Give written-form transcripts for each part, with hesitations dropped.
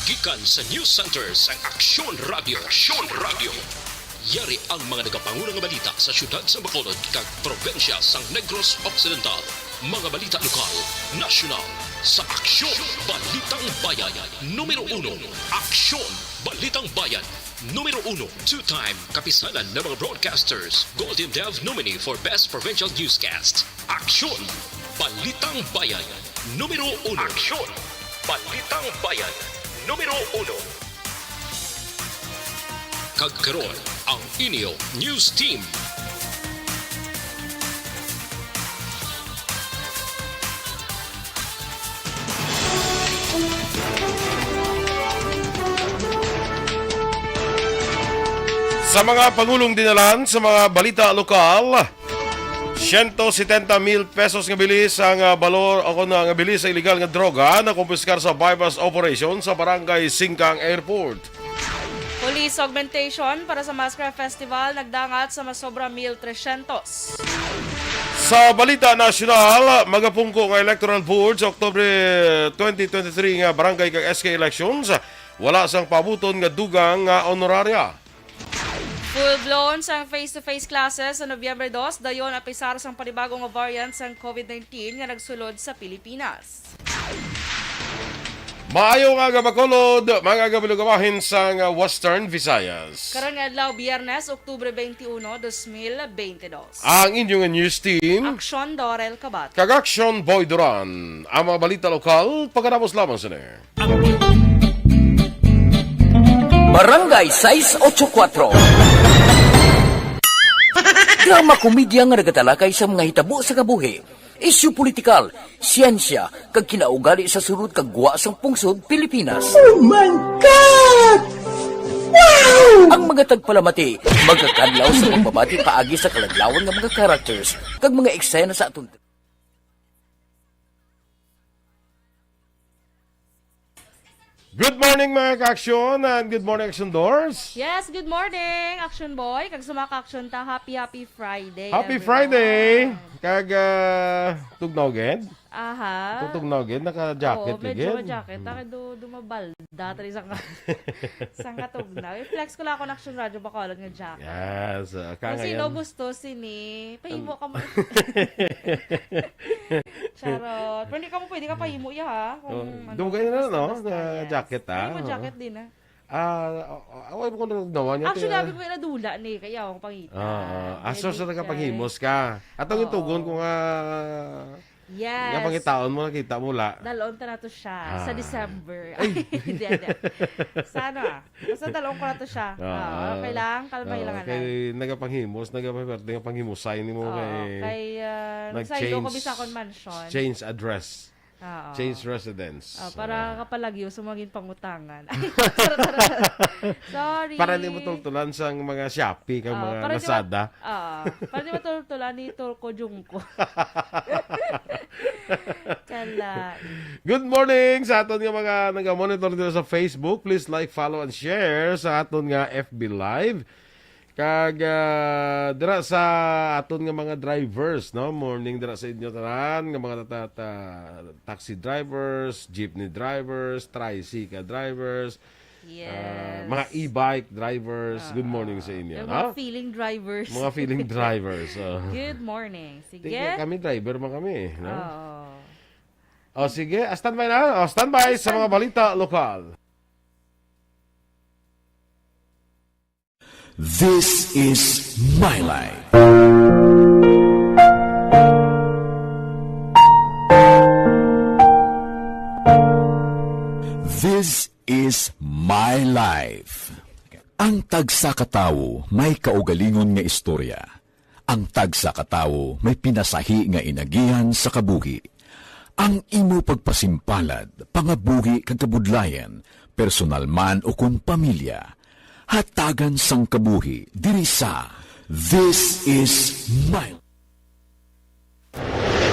Gikan sa News Center sa Aksyon Radio. Aksyon Radio. Yari ang mga nagapangunang balita sa syudad sa Bacolod kag probensya sa Negros Occidental. Mga balita lokal, nasyonal, sa Aksyon Balitang Bayan. Numero 1, Aksyon Balitang Bayan. Numero 1, two-time kapisanan ng mga broadcasters. Golden Dove nominee for Best Provincial Newscast. Aksyon Balitang Bayan. Numero 1. Aksyon Balitang Bayan. Numero 1. Kagkaroon ang inyo News Team. Sa mga pangulong dinalan sa mga balita lokal, 170,000 pesos nga bilis ang balor o nga bilis sa illegal nga droga na kumpiskar sa bypass operation sa Barangay Singkang Airport. Police augmentation para sa Mascara Festival nagdangat sa masobra 1,300. Sa balita nasyonal, magapungko nga electoral board sa Oktubre 2023 nga barangay kag SK elections, wala sang pabuton nga dugang nga honoraria. Full-blown sang face-to-face classes sa Nobyembre 2, dayon apisar sang panibagong nga variant sang COVID-19 nga nagsulod sa Pilipinas. Maayo nga Bacolod, mga gabilugawahin sa Western Visayas. Karon nga adlaw Biyernes, Oktubre 21, 2022. Ang inyong news team, Aksyon Dorel Kabat. kag Aksyon Boy Duran. Ang mga balita lokal, pagkatapos lamang sa Barangay 684. Drama komedya nga nagatalakay sa mga hitabo sa kabuhi, isyu politikal, siyensya, kag kinaugali sa surut kag guwa sang pungsod Pilipinas. Oh my God! Wow! Ang mga tagpalamati, magkakadlaw sa pagbabati paagi sa kaladlawan ng mga characters kag mga eksena sa atong Good morning mga ka-aksyon and good morning Action Doors. Yes, good morning, Action Boy. Kag sumaka action ta, happy Friday. Happy everyone. Friday! Kag tugnaw gid. Aha. Tugnaw gid, naka-jacket Oo, medyo gid. jacket. Taki dumabalda. Tari sang katugnaw. I-flex ko lang ako ng Action Radio Bacolod nga jacket. Yes, Kung sino ngayon. gusto, sini. Pahimo ka mo. Charot. Pero hindi ka mo pwede ka pahimo ya ha. Kung, Dugay na no, basta, na yes. jacket ha. Pahimo jacket din ha. Away mo ko na nagnawa niya. Actually, sabi ko yung nadula ni. Kaya akong pangita. Aso sa nagapahimos ka. Atong itugon ko nga. Yes. Nga pangitaon mo, nakita mo la. Dalawang ta na to siya sa December. Ay, hindi. Sana. Basta dalawang ko na to siya. Okay lang. Kalmay lang anak. Kay nagapanghimos, nagapanghimusay ni mo kay nagsaylo ko Bisacon Mansion. change address. Oo. Change residence. Para kapalagyo sumaging pangutangan. Sorry. Para hindi mo tultulan sa mga Shopee kang mga Lazada. Para hindi mo tultulan ni Turko Jungko. Kala. Good morning sa aton nga mga nag-monitor dito sa Facebook. Please like, follow, and share sa aton nga FB Live. Kag dira sa aton nga mga drivers, no? Morning dira sa inyo tanan nga mga taxi drivers, jeepney drivers, tricycle drivers, Yes. mga e-bike drivers. Good morning sa inyo, Yung no? mga feeling drivers. Mga feeling drivers. Good morning. Sige. Kami driver man kami, no? Oo. O sige, standby na. O standby sa mga balita lokal. This is my life. This is my life. Ang tagsakatawo may kaugalingon nga istorya. Ang tagsakatawo may pinasahi nga inagihan sa kabuhi. Ang imo pagpasimpalad, pangabuhi kag kabudlayan, personal man o kun pamilya, hatagan sang kabuhi diri sa This is my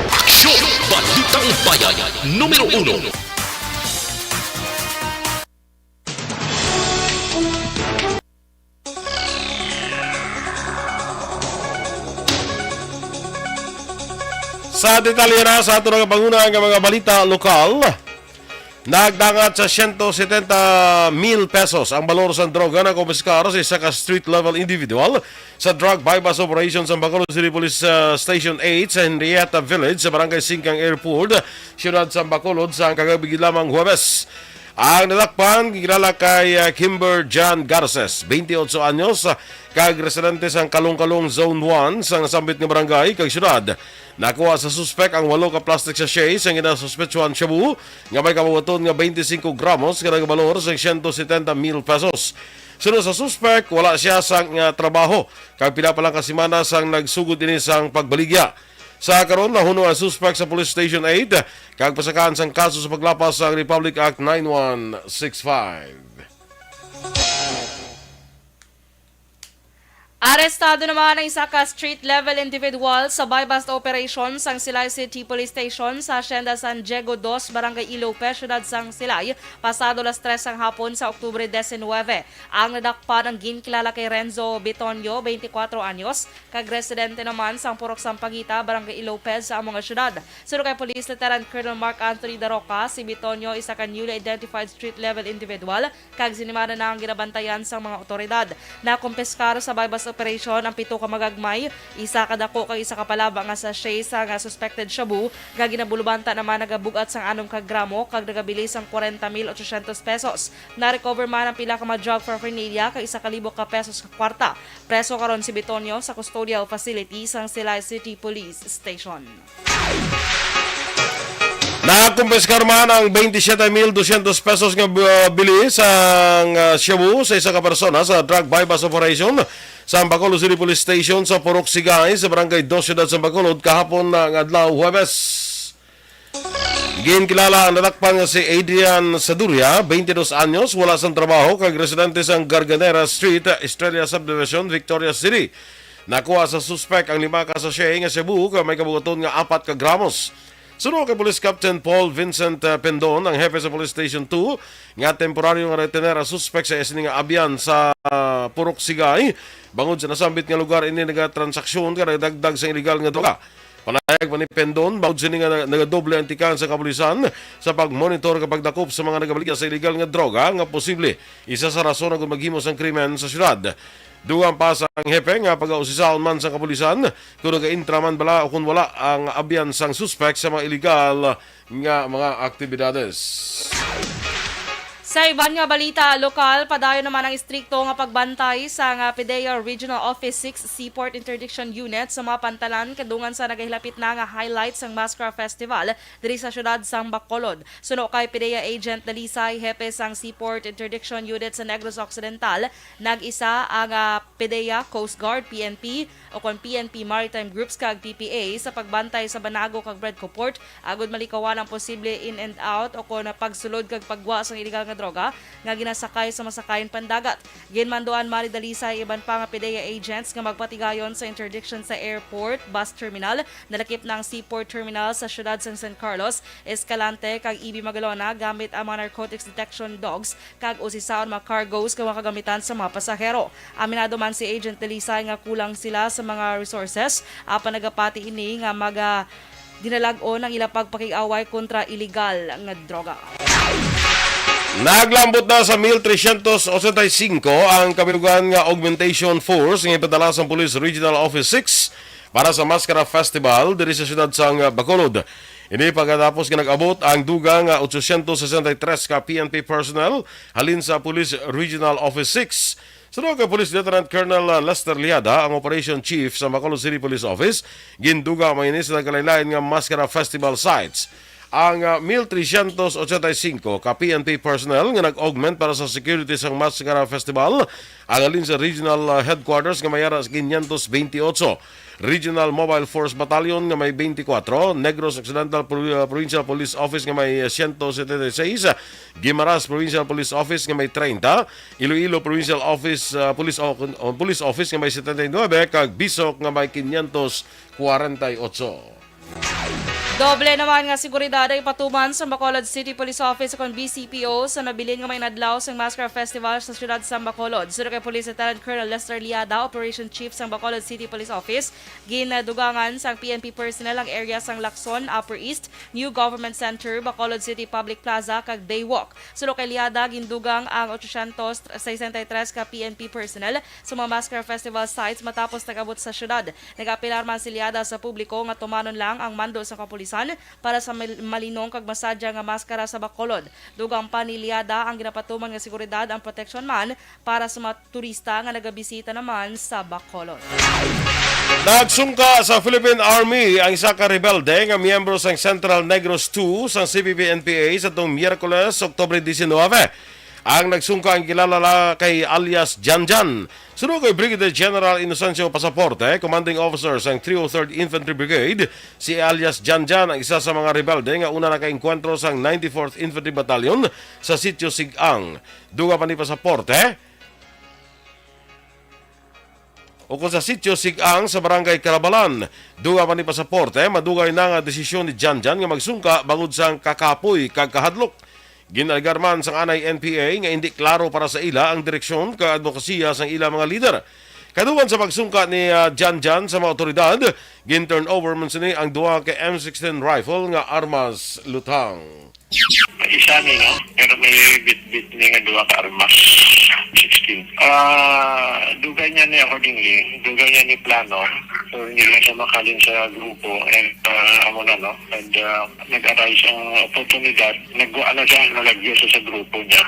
Aksyon Balitang Bayan. Numero 1. Sa detalye na sa ato ng panguna ang mga balita lokal, Nagdangat sa 170,000 pesos ang balor sa droga na kumpiskar sa isa ka street-level individual sa drug bypass operation sa Bacolod City Police Station 8 sa Henrietta Village sa Barangay Singkang Airport, siyudad sa Bacolod sa kagabi lamang Huwebes. Ang nadakpan, kilala kay Kimber John Garces, 28 anyos, kag residente sa Kalong-Kalong Zone 1 sa nasambit ng barangay kag siyudad. Nakuha sa suspect ang 8 ka plastic sachets ang ginasuspetsuhan shabu nga may kabuhaton nga 25 gramos nga nagbalor sa 170,000 pesos. Sunod sa suspect, wala siya sa trabaho kag pila pa lang ka semana sang nagsugod ini sang pagbaligya. Sa karon nahuno ang suspect sa Police Station 8 kag pasakaan sang kaso sa paglapas sa Republic Act 9165. Arestado naman ang isa ka street-level individual sa bypass operation sang Silay City Police Station sa Hacienda San Diego 2, Barangay Ilope, siyudad sang Silay, pasado las 3 ang hapon sa Oktubre 19. Ang nadakpan ang ginkilala kay Renzo Bitonio, 24 anyos, kag residente naman sang Purok Sampaguita, Barangay Ilope sa among siyudad. Sunod kay Police Lieutenant Colonel Mark Anthony Daroca, si Bitonio isa ka newly identified street-level individual, kag sinimana na ang ginabantayan sang mga otoridad. Nakumpiskar sa bypass operation ang 7 ka magagmay, isa ka dako kag isa ka palaba nga sa sa nga suspected shabu, nga ginabulubanta naman nagabugat sang 6 ka gramo kag nagabili sang 40,800 pesos. Na-recover man ang pila ka drug paraphernalia kag 1,000 ka pesos ka kwarta. Preso karon si Bitonio sa custodial facility sang Silay City Police Station. Nakumpiskar man ang 27,200 pesos nga bili sa shabu sa isa ka persona sa drug bypass operation sa Bacolod City Police Station sa Purok Sigay sa Barangay 2, siyudad sa Bacolod kahapon ng adlaw Huwebes. Ginkilala ang nadakpan nga si Adrian Saduria, 22 anyos, wala sang trabaho kag residente sa Garganera Street, Estrella Subdivision, Victoria City. Nakuha sa suspect ang 5 ka sachet nga shabu nga may kabuhaton nga 4 ka gramos. Sunod kay Police Captain Paul Vincent Pendon, ang hepe sa Police Station 2, nga temporaryo nga retener ang suspect sa esni nga abyan sa Purok Sigay. Bangod sa nasambit nga lugar, ini nagatransaksyon ka nagdagdag sa illegal nga droga. Panayag pa ni Pendon, bangod sini nga nagadoble ang tikan sa kapulisan sa pagmonitor kapag dakop sa mga nagabaligya sa illegal nga droga nga posible isa sa rason kung maghimos ang krimen sa syudad. Dugang pa sa hepe nga pag-ausisaon man sa kapulisan kung nag-intra man bala o kung wala ang abyan sang suspect sa mga illegal nga mga aktibidades. Sa iban nga balita, lokal, padayon naman ang istrikto nga pagbantay sa nga PDEA Regional Office 6 Seaport Interdiction Unit sa mga pantalan kadungan sa nagahilapit na nga highlights ng Mascara Festival diri sa syudad sang Bacolod. Suno kay PDEA Agent Dalisay, hepe sang Seaport Interdiction Unit sa Negros Occidental, nag-isa ang PDEA, Coast Guard, PNP o kon PNP Maritime Groups kag PPA sa pagbantay sa Banago kag Bredco Port agud malikawan ang posible in and out o kon pagsulod kag pagwa sa illegal nga droga nga ginasakay sa masakayan pandagat. Ginmanduan mali Dalisay iban pa nga PDEA agents nga magpatigayon sa interdiction sa airport, bus terminal, nalakip ng seaport terminal sa syudad sa San Carlos, Escalante kag EB Magalona gamit ang mga narcotics detection dogs kag usisaon mga cargoes nga makagamitan sa mga pasahero. Aminado man si Agent Dalisay nga kulang sila sa mga resources apan nagapati ini nga dinalag-on ang ilang pagpakig-away kontra illegal nga droga. Naglambot na sa 1,385 ang kabilugan nga augmentation force nga ipadala sa Police Regional Office 6 para sa Mascara Festival diri sa siyudad sang Bacolod. Ini pagkatapos nga nag-abot ang dugang 863 ka PNP personnel halin sa Police Regional Office 6. Sunod kay Police Lieutenant Colonel Lester Liada, ang Operation Chief sa Bacolod City Police Office, ginduga mainis sa nagkalain-lain nga Mascara Festival sites. Ang 1,385 ka PNP personnel nga nag-augment para sa security sa Mascara Festival ang alin sa Regional Headquarters nga mayara sa 528, Regional Mobile Force Battalion nga may 24, Negros Occidental Provincial Police Office nga may 176, Guimaras Provincial Police Office nga may 30, Iloilo Provincial Office Police Office nga may 79, kag Bisok nga may 548. Doble naman nga seguridad ay patuman sa Bacolod City Police Office kung BCPO sa nabilin nga may nadlaw sa Mascara Festival sa siyudad sa Bacolod. Suro kay Police Lieutenant Colonel Lester Liada, Operation Chief sa Bacolod City Police Office, ginadugangan sa PNP personnel ang area sang Lacson, Upper East, New Government Center, Bacolod City Public Plaza kag Daywalk. Suro kay Liada, gindugang ang 863 ka PNP personnel sa mga Mascara Festival sites matapos nagabot sa siyudad. Nagapilar man si Liada sa publiko nga tumanon lang ang mando sa kapulisan para sa malinong kag masadya nga maskara sa Bacolod. Dugang pa ni Liada ang ginapatuman nga seguridad ang protection man para sa mga turista nga nagabisita naman sa Bacolod. Nagsungka sa Philippine Army ang isa ka rebelde nga miyembro sang Central Negros 2 sa CPP-NPA sa itong Miyerkules, Oktubre 19. Ang nagsungka ang kilala kay alias Janjan. Sunod kay Brigadier General Inocencio Pasaporte, Commanding Officer sang 303rd Infantry Brigade, si alias Janjan ang isa sa mga rebelde nga una nakaengkwentro sang 94th Infantry Battalion sa Sitio Sigang. Duga pa ni Pasaporte, o kung sa Sitio Sigang sa Barangay Carabalan. Duga pa ni Pasaporte, madugay na nga desisyon ni Janjan nga magsungka bangod sang kakapoy kag kahadlok. Ginalgarman sang anay NPA nga hindi klaro para sa ila ang direksyon ka advokasya sang ila mga leader. Kadugan sa pagsungka ni Janjan sa mga otoridad, gin-turn over man sini ang duha ka M16 rifle nga armas lutang. Isa ni, no? Pero may bit-bit ni nga duwa ka armas 16. Dugay niya ni accordingly, dugay niya ni plano. So, hindi lang siya makalin sa grupo and amo na, no? And nag-arise ang oportunidad. Nagwa na siya, nalagyo siya sa grupo niya.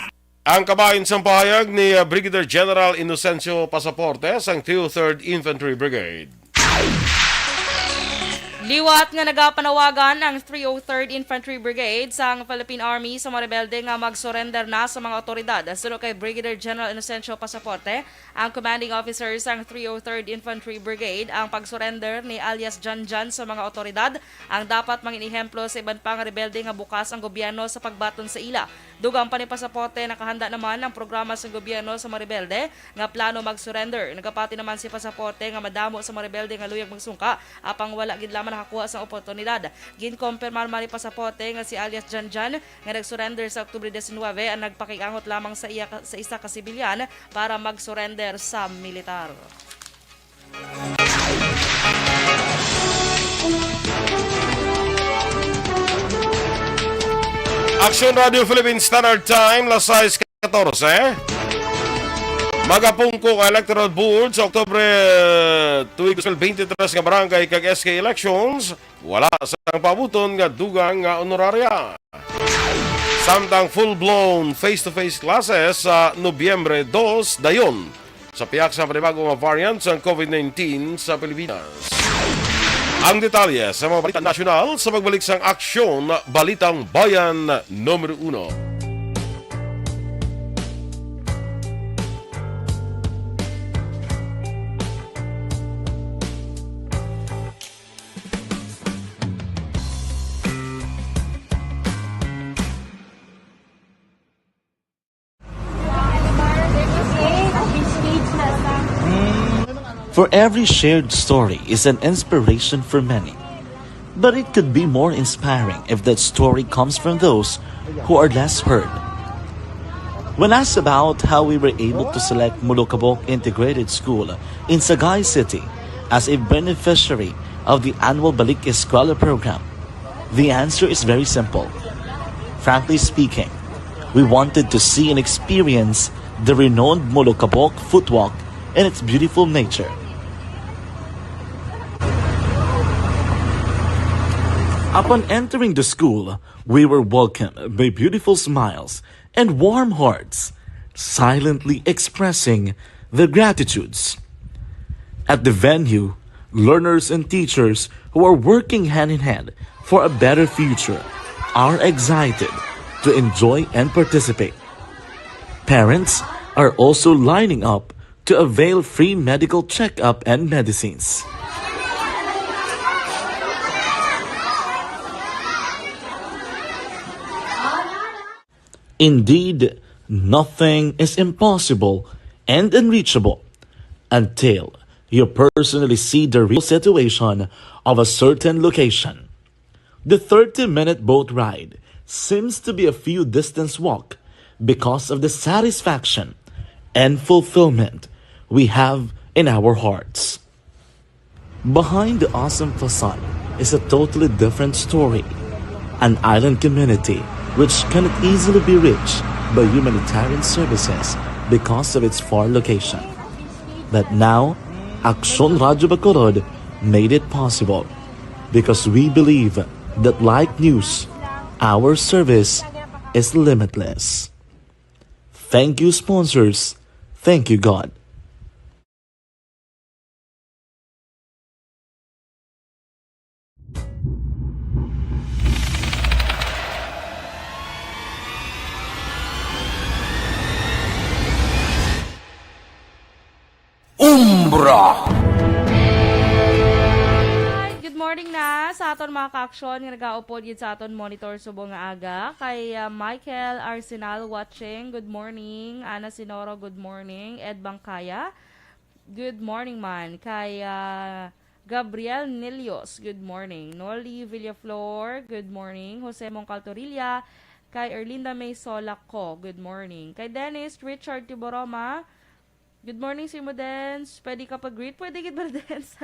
Ang kabahin sa pahayag ni Brigadier General Inocencio Pasaporte sang 303rd Infantry Brigade. Liwat nga nagapanawagan ang 303rd Infantry Brigade sa Philippine Army sa mga rebelde nga mag-surrender na sa mga otoridad. Sunod kay Brigadier General Inocencio Pasaporte, ang commanding officers ng 303rd Infantry Brigade, ang pag-surrender ni alias Janjan sa mga otoridad ang dapat manginihemplo sa iban pang rebelde nga bukas ang gobyerno sa pagbaton sa ila. Dugang pa ni Pasaporte, nakahanda naman ang programa sa gobyerno sa mga rebelde nga plano mag-surrender. Nagapati naman si Pasaporte nga madamo sa mga rebelde nga luyag magsungka apang wala gid lamang nakakuha sa oportunidad. Ginkompirmar man ni Pasaporte nga si alias Janjan nga nag-surrender sa Oktubre 19 ang nagpakiangot lamang sa isa ka sibilyan para mag-surrender sa militar. Aksyon Radio Philippine Standard Time, las 6:14. Magapungko ka Electoral Board sa Oktubre 2023 nga barangay kag SK elections, wala sa pabuton nga dugang nga honoraria. Samtang full-blown face-to-face classes sa Nobyembre 2 dayon sa piyak sa panibagong variant sa COVID-19 sa Pilipinas. Ang detalye sa mga balita nasyonal sa pagbalik sang Aksyon, Balitang Bayan Numero 1. For every shared story is an inspiration for many. But it could be more inspiring if that story comes from those who are less heard. When asked about how we were able to select Mulukabok Integrated School in Sagay City as a beneficiary of the annual Balik Eskwela program, the answer is very simple. Frankly speaking, we wanted to see and experience the renowned Mulukabok footwalk and its beautiful nature. Upon entering the school, we were welcomed by beautiful smiles and warm hearts, silently expressing their gratitudes. At the venue, learners and teachers who are working hand in hand for a better future are excited to enjoy and participate. Parents are also lining up to avail free medical checkup and medicines. Indeed, nothing is impossible and unreachable until you personally see the real situation of a certain location. The 30-minute boat ride seems to be a few distance walk because of the satisfaction and fulfillment we have in our hearts. Behind the awesome facade is a totally different story. An island community which cannot easily be reached by humanitarian services because of its far location. But now, Aksyon Radio Bacolod made it possible because we believe that like news, our service is limitless. Thank you, sponsors. Thank you, God. Umbra! Hi, good morning na sa aton mga ka-aksyon nga nag-aupod yun sa aton monitor subong nga aga. Kay Michael Arsenal watching, good morning. Ana Sinoro, good morning. Ed Bangkaya, good morning man. Kay Gabriel Nilios, good morning. Noli Villaflor, good morning. Jose Moncaltorilla, kay Erlinda May Solaco, good morning. Kay Dennis Richard Tiboroma, good morning, Sir Modens. Pwede ka pag-greet? Pwede kita dance.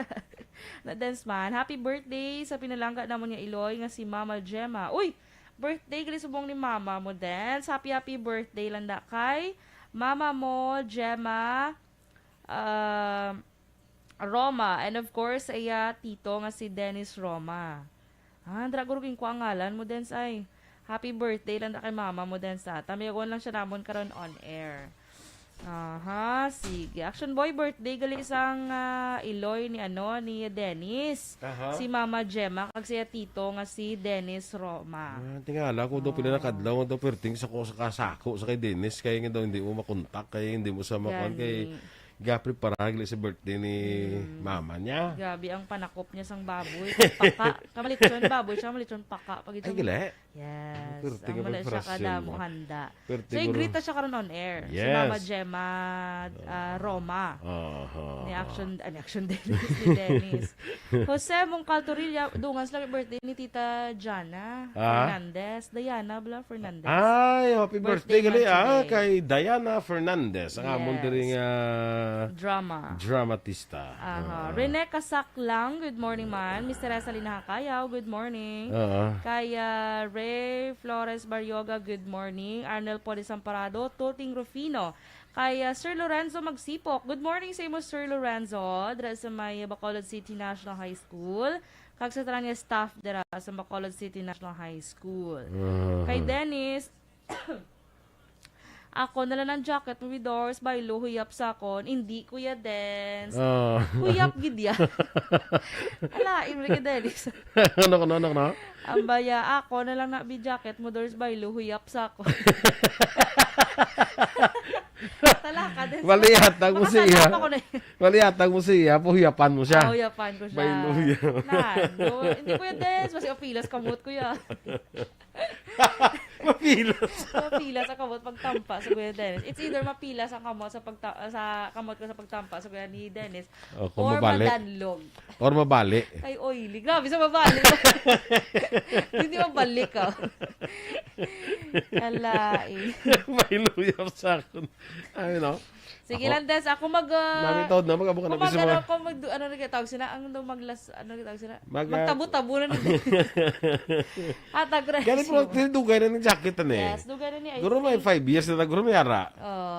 Na-dance man. Happy birthday sa pinalangga namon nga Iloy nga si Mama Gemma. Uy! Birthday gali subong ni Mama mo, dance. Happy birthday landa kay Mama mo, Gemma, Roma. And of course, ay tito nga si Dennis Roma. Andra gurugin ko ang ngalan mo, dance ay. Happy birthday landa kay Mama mo, dance. Tamiyagon lang siya namon karon on air. Aha, sige. Action Boy, birthday gali isang Iloy ni ni Dennis. Aha. Si Mama Gemma kag siya tito nga si Dennis Roma. Tingala ko daw pila nakadlaw daw perting sa kasako sa kay Dennis kay nga daw hindi mo makontak kay hindi mo sa makuan kay gapri paragli sa birthday ni mama niya. Gabi ang panakop niya sang baboy. Paka. Kamalitson baboy siya, malitson paka. Pag Ay, gila. Yes. Perting Ang mala siya preparasyon kada mo. mo handa. Perting So, guro. i-greet na siya karon on air. Si Yes. Mama Gemma Roma. Ni Action Dennis ni Dennis. Jose Moncaltorilla, dungan sila birthday ni Tita Jana Fernandez. Diana Bla Fernandez. Ay, happy birthday Birthday gali man today. kay Diana Fernandez. Ang amon Yes. diri nga dramatista. Rene Kasaklang, good morning man. Miss Teresa Linahakayaw, good morning. Kay Ray Flores Baryoga, good morning. Arnel Polis Amparado, Tuting Rufino. Kay Sir Lorenzo Magsipok, good morning sa imo Sir Lorenzo. Dira sa may Bacolod City National High School. Kag sa tanan nga staff dira sa Bacolod City National High School. Kay Dennis, ako na lang ng jacket mo with doors by Lo, huyap sa akon. Hindi, Kuya Dens. Huyap gidya. Ala, imri ka, Dennis. Ano? Ang baya, ako na lang na jacket mo doors by Lo, huyap sa akon. Talaka, Dens. Waliyatag mo siya. Makasalap ako na Waliyatag mo siya. Puhuyapan mo siya. huyapan ko siya. By Lo, huyap. Hindi, Kuya Dens. Basta opilas kamot, Kuya. Mapilos. Mapilas ang kamot pagtampa sa Kuya Dennis. It's either mapilas ang kamot sa kamot ko sa pagtampa sa Kuya ni Dennis kung or mabali. madanlog. Or mabali. Ay, oily. Grabe sa mabalik. Hindi mabalik ka. Alay. May luyap sa akin. Ay, no? Sige lang, Des. Ako Namitod na, magabuka na. ano na kitawag sila? Ang maglas, ano kitawag sila? Mag- Magtabu-tabu na nila. Atag Ganit mo, tinidugay na ng jacket na eh. Yes, duga na ni Guro may 5 years na guro may ara.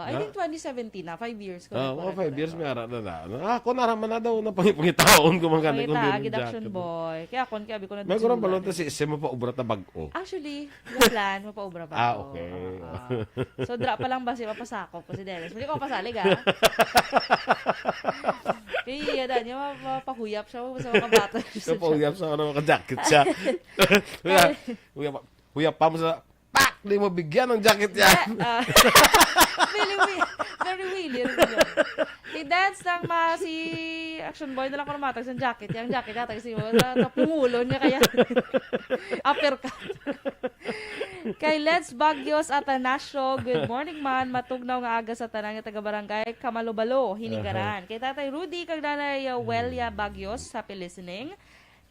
I think 2017 na. 5 years ko. Oo, 5 years may ara na. Ako naraman na daw na pangipangitaon ko mga ganit kong Kita, din agad ng action jacket. boy. Kaya ako, kaya ko na May guro balon ta si mo pa ubra ta bag-o. Actually, yung plan, mapaubra pa ako. Okay. So, drop pa lang ba si mapasakop ko si Dennis. Hindi ko mapasalig, ha? Kaya, niya, mapahuyap siya sa mga bata. Sa pauyap sa ano mga jacket siya. Huyap pa mo sa pak! Di mo bigyan ng jacket yan. Very willy. I-dance lang si Action Boy na lang ko namatag sa jacket. Yung jacket yata kasi sa pungulon niya kaya uppercut. Kay Let's Bagyos Atanasio, good morning man. Matugnaw nga aga sa tanang nga taga-barangay Kamalubalo, Hinigaran. Kay Tatay Rudy, kag Nanay Welia Bagyos, happy listening.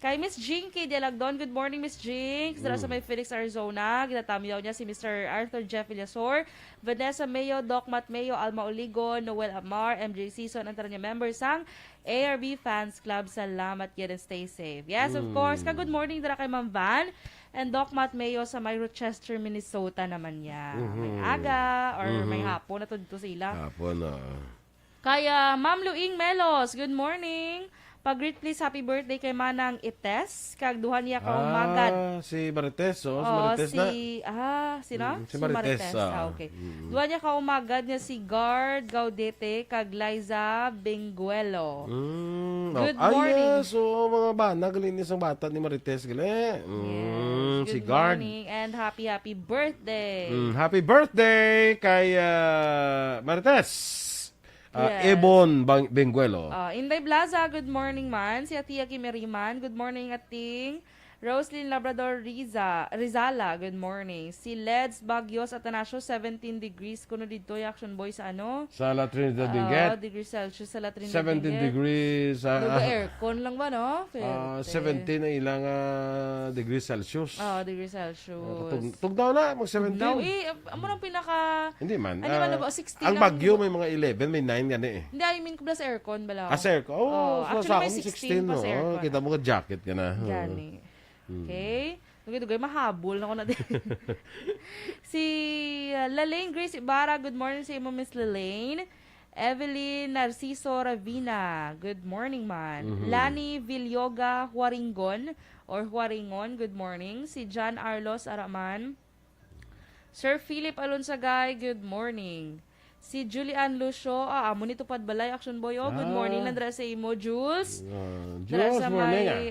Kay Miss Jinky Dialagdon, good morning Miss Jinx. Dala sa may Phoenix, Arizona. Ginatamyaw niya si Mr. Arthur Jeff Villasor, Vanessa Mayo, Doc Matt Mayo, Alma Oligo, Noel Amar, MJ Season, ang niya members ang ARB Fans Club. Salamat yun and stay safe. Yes, of course. Good morning dala kay Ma'am Van and Doc Matt Mayo sa may Rochester, Minnesota naman niya. May aga or may hapon na to dito sila. Hapon na. Kaya Ma'am Luing Melos, good morning. Pag-greet please, happy birthday kay Manang Ites. Kagduhan niya ka umagad. Si Marites, si Marites na. Sino? Si Marites. Okay. Duhan niya ka umagad niya si Guard Gaudete, kag Liza Benguelo. Good morning. So, mga bana, galinis ang bata ni Marites. Gali. Yes. Si Good Guard. morning and happy birthday. Happy birthday kay Marites. Yes. Ebon Benguelo. Inday Blaza, good morning man. Si Atia Kimeriman, good morning ating. Roslyn Labrador Rizala, good morning. Si Leds Bagyos Atanasio, 17 degrees. Kuno dito yung Action Boy sa ano? Sa La Trinidad Benguet. Degrees Celsius sa La Trinidad 17 degrees. aircon lang ba, no? 17 na ilang degrees Celsius. Degrees Celsius. Tugnaw na, mag-17. No, amo nang pinaka... Hindi man. Ano ba, 16 ang lang. Bagyo may mga 11, may 9 yan eh. Hindi, I mean, kubla sa aircon bala. Sa aircon? Actually, may 16 pa sa aircon. Kita mo ka jacket ka na. Gani. Okay. Dugay, mahabol na ko na din. Si Lalaine Grace Ibarra, good morning sa imo, Miss Lalaine. Evelyn Narciso Ravina, good morning man. Lani Vilyoga Huaringon, good morning. Si John Arlos Araman. Sir Philip Alonsagay, good morning. Si Julian Lucio, amo nito Padbalay, Action Boy, good morning. Nandra sa imo, Jules. Jules, morning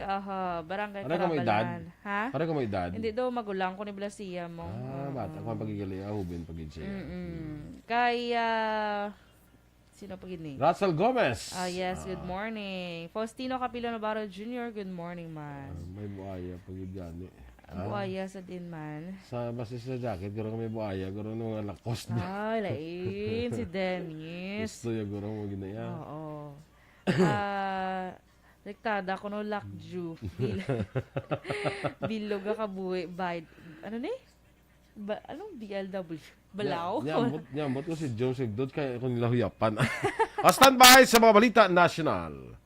Barangay Para ka mo edad? Karabalan. Ha? Para ka mo edad? Hindi daw, magulang ko ni Blasia mo. Bata ko pagigali, hubin pagid siya. Kaya, sino pa gini? Russell Gomez. Yes, good morning. Faustino Capilo Navarro Jr., good morning man. May buaya pagid gani. Buaya sa din man. Sa basis sa jacket, guro may buaya, guro mga lakos na. Lain, si Dennis. Gusto yung guro mo ginaya. Oo. Rektada ko no lakju. Bilog ka buwi. Ano ni? Anong BLW? Balaw? Nyambot ko si Joe Sigdod kaya kung nila huyapan. Standby sa mga balita national.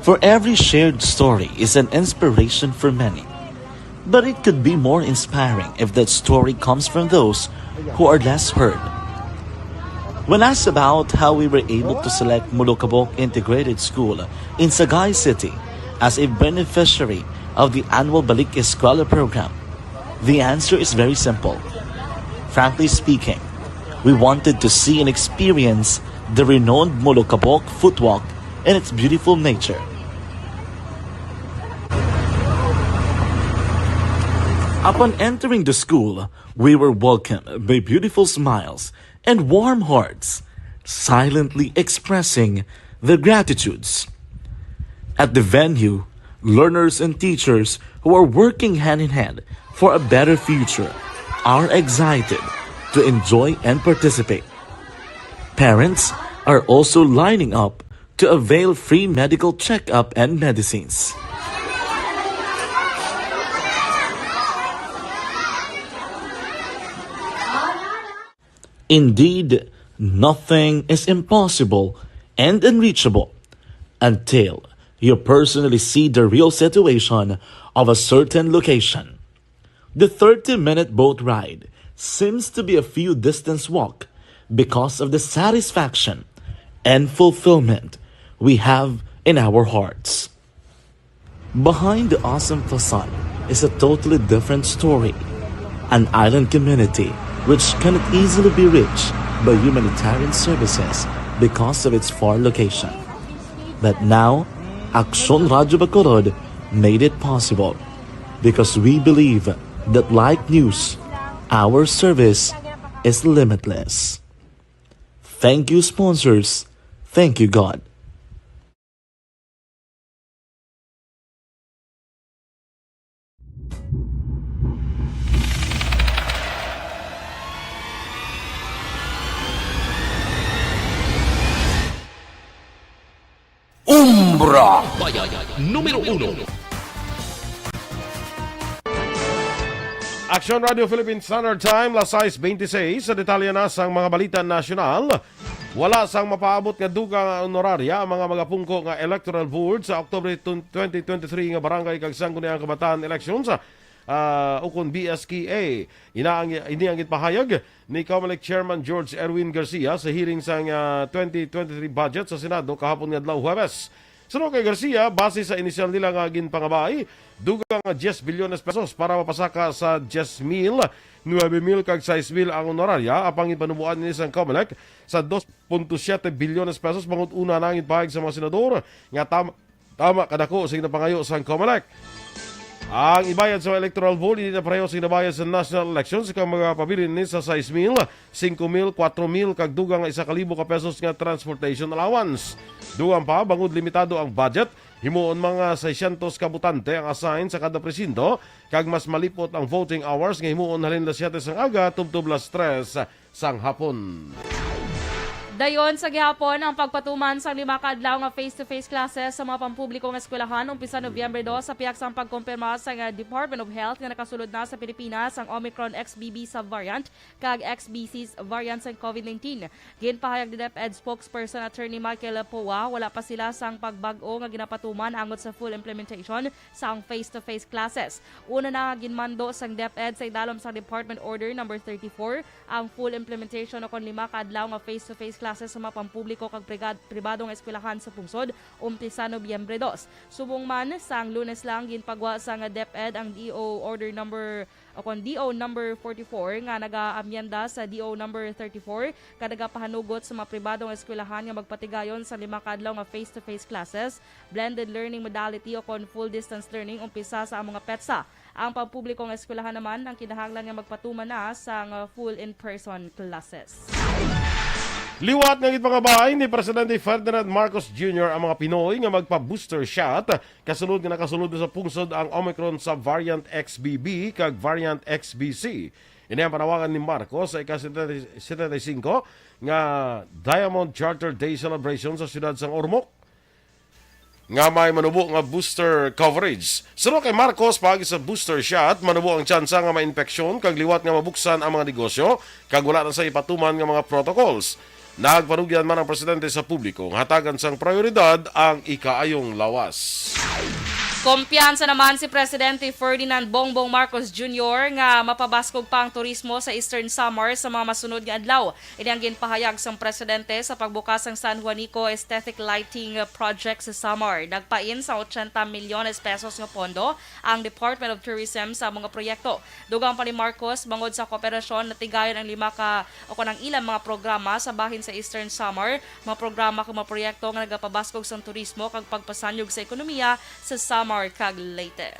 For every shared story is an inspiration for many. But it could be more inspiring if that story comes from those who are less heard. When asked about how we were able to select Mulukabok Integrated School in Sagay City as a beneficiary of the annual Balik Eskwela program, the answer is very simple. Frankly speaking, we wanted to see and experience the renowned Mulukabok footwalk and its beautiful nature. Upon entering the school, we were welcomed by beautiful smiles and warm hearts, silently expressing their gratitudes. At the venue, learners and teachers who are working hand in hand for a better future are excited to enjoy and participate. Parents are also lining up to avail free medical checkup and medicines. Indeed, nothing is impossible and unreachable until you personally see the real situation of a certain location. The 30-minute boat ride seems to be a few distance walk because of the satisfaction and fulfillment we have in our hearts. Behind the awesome facade is a totally different story, an island community which cannot easily be reached by humanitarian services because of its far location. But now, Aksyon Radio Bacolod made it possible because we believe that like news, our service is limitless. Thank you, sponsors. Thank you, God. Umbra! Bayan numero 1. Aksyon Radio Philippine Standard Time, las 6:26. Sa detalye na sang mga balita nasyonal. Wala sang mapaabot nga dugang honoraria ang mga magapungko nga electoral board sa Oktubre 2023 nga barangay kag sangguniang kabataan elections sa ukon BSKA. Iniangit pahayag ni Comelec Chairman George Erwin Garcia sa hearing sang 2023 budget sa Senado kahapon nga adlaw Huwebes. Sunod kay Garcia, base sa inisyal nila nga ginpangabay, dugang 10 bilyones pesos para mapasaka sa 10,000, 9,000 kag 6,000 ang honoraria. Apang ipanubuan ni sang Comelec sa 2.7 bilyones pesos bangod una nangin pahayag sa mga senador nga tama kadako sa ginapangayo sang Comelec. Ang ibayad sa electoral vote hindi na pareho sa inabayad sa national elections kang mga pabilin ni sa 6,000, 5,000, 4,000 kag dugang 1,000 ka pesos nga transportation allowance. Dugang pa bangod limitado ang budget, himuon mga 600 ka botante ang assign sa kada presinto kag mas malipot ang voting hours nga himuon halin las 7 sang aga tubtob las 3 sang hapon. Dayon sa gihapon ang pagpatuman sa 5 ka adlaw nga face-to-face classes sa mga pampublikong eskwelahan umpisa Nobyembre 2 sa piyaksang pagkumpirma sa Department of Health nga nakasulod na sa Pilipinas ang Omicron XBB subvariant kag XBC variant sa COVID-19. Ginpahayag ni DepEd spokesperson Attorney Michael Poa, wala pa sila sang pagbag-o nga ginapatuman angot sa full implementation sa ang face-to-face classes. Una na ginmando sang DepEd sa idalom sa Department Order No. 34 ang full implementation o kon 5 ka adlaw nga face-to-face classes sa mga pampubliko kag pribadong eskwelahan sa pungsod umpisa Nobyembre 2. Subong man sang Lunes lang ginpagwa sa nga DepEd ang DO Order number 44 nga nagaamyenda sa DO number 34 kadaga pahanugot sa mga pribadong eskwelahan nga magpatigayon sa 5 ka adlaw nga face-to-face classes, blended learning modality o kon full distance learning umpisa sa mga petsa. Ang pampublikong eskwelahan naman ang kinahanglan nga magpatuman na sa full in-person classes. Liwat ng ipangabay ni Presidente Ferdinand Marcos Jr. ang mga Pinoy nga magpa-booster shot kasunod nga nakasulod sa pungsod ang Omicron sa variant XBB kag variant XBC. Ini ang panawagan ni Marcos sa ika-75 nga Diamond Charter Day celebration sa siyudad sang Ormoc nga may manubo nga booster coverage. Sunod kay Marcos pagi sa booster shot, manubo ang tsansa nga ma-infeksyon kag liwat nga mabuksan ang mga negosyo kag wala na sa ipatuman nga mga protocols. Nagpanugyan man ang presidente sa publiko hatagan sang prioridad ang ikaayong lawas. Kumpiyansa naman si Presidente Ferdinand Bongbong Marcos Jr. nga mapabaskog pa ang turismo sa Eastern Samar sa mga masunod nga adlaw. Ini ang ginpahayag sang presidente sa pagbukas ng San Juanico Aesthetic Lighting Project sa Samar. Nagpain sa 80 milyones pesos nga pondo ang Department of Tourism sa mga proyekto. Dugang pa ni Marcos bangod sa kooperasyon na tigayon ang 5 ilang mga programa sa bahin sa Eastern Samar, mga programa kag mga proyekto nga nagapabaskog sang turismo kag pagpasanyog sa ekonomiya sa Samar kag Leyte.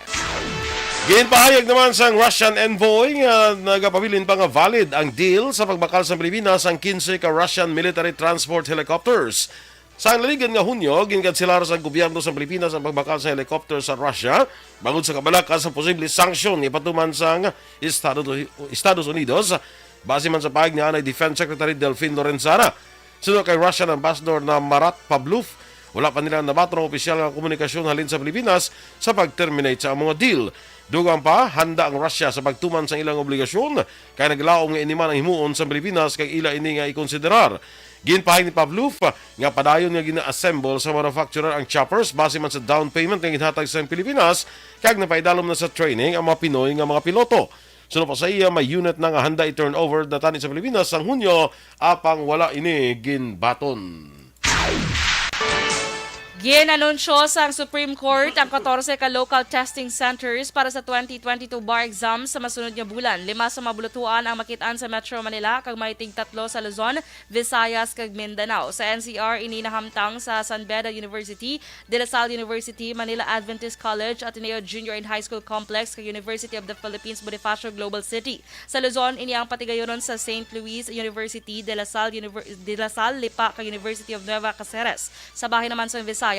Ginpahayag naman sang Russian envoy nga nagapabilin pa nga valid ang deal sa pagbakal sa Pilipinas ang 15 ka Russian military transport helicopters. Sa naligan nga Hunyo, ginkanselar sa gobyerno sa Pilipinas ang pagbakal sa helicopter sa Russia bangod sa kabalaka sa posible sanksyon ipatuman sang Estados Unidos base man sa pahayag ni Defense Secretary Delfin Lorenzana. Sunod kay Russian Ambassador na Marat Pavlov, wala pa nilang nabatong opisyal na komunikasyon halin sa Pilipinas sa pag-terminate sa mga deal. Dugang pa, handa ang Russia sa pagtuman sa ilang obligasyon kaya naglaom nga iniman ang himuon sa Pilipinas kay ila ini nga ikonsiderar. Ginpahayag ni Pavlov nga padayon nga gina-assemble sa manufacturer ang choppers base man sa down payment nga ginhatag sa Pilipinas kag napaidalom na sa training ang mga Pinoy nga mga piloto. Sunod pa sa iya, may unit na nga handa i-turnover datan sa Pilipinas sang Hunyo apang wala ini ginbaton. Ginanunsyo sa Supreme Court ang 14 ka local testing centers para sa 2022 bar exam sa masunod nga bulan. 5 sa mabulutuan ang makitaan sa Metro Manila, kag maitig 3 sa Luzon, Visayas kag Mindanao. Sa NCR, ininahamtang sa San Beda University, De La Salle University, Manila Adventist College, Ateneo Junior and High School Complex kag University of the Philippines Bonifacio Global City. Sa Luzon, ini ang patigayonon sa St. Louis University, De La Salle, Lipa kag University of Nueva Cáceres. Sa bahin naman sa Visayas,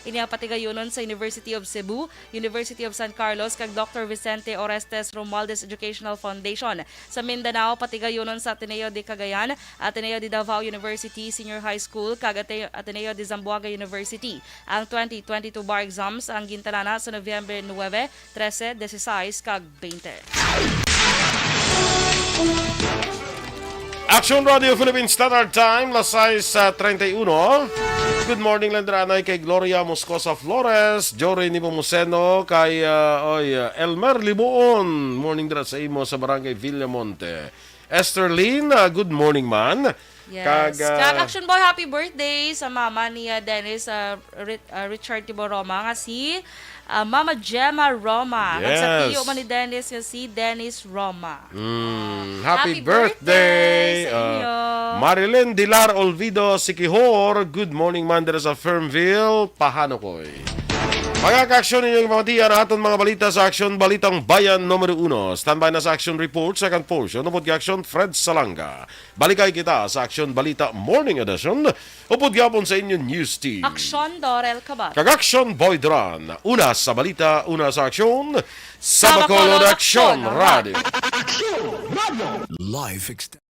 ini ang patigayonon sa University of Cebu, University of San Carlos kag Dr. Vicente Orestes Romualdez Educational Foundation. Sa Mindanao, patigayonon sa Ateneo de Cagayan, Ateneo de Davao University Senior High School kag Ateneo de Zamboanga University. Ang 2022 bar exams ang gintanana sa Nobyembre 9, 13, 16 kag 20. Aksyon Radio Philippine Standard Time, las 6:31. Good morning, Landranay, kay Gloria Moscosa Flores, Jory Nipomuceno, kay Elmer Libuon. Morning dra sa imo sa Barangay Villamonte. Esther Lynn, good morning man. Yes. Kag Action Boy, happy birthday sa mama ni Dennis Richard Tiboroma nga si Mama Gemma Roma. Yes. Sa tiyo man ni Dennis nga si Dennis Roma. Happy birthday sa inyo. Marilyn Dilar Olvido Sikihor, good morning man dira sa Fermville, Pahanokoy. Mga ka-aksyon ninyong pamatiyan ang aton mga balita sa Aksyon Balitang Bayan Numero 1. Standby na sa Action Report, second portion. Upod ka-aksyon, Fred Salanga. Balikay kita sa Aksyon Balita Morning Edition. Upod ka sa inyong news team. Aksyon Dorel Kabat. Kag-aksyon Boy Duran. Una sa balita, una sa aksyon. Sa Bacolod Aksyon Radio. Live extended.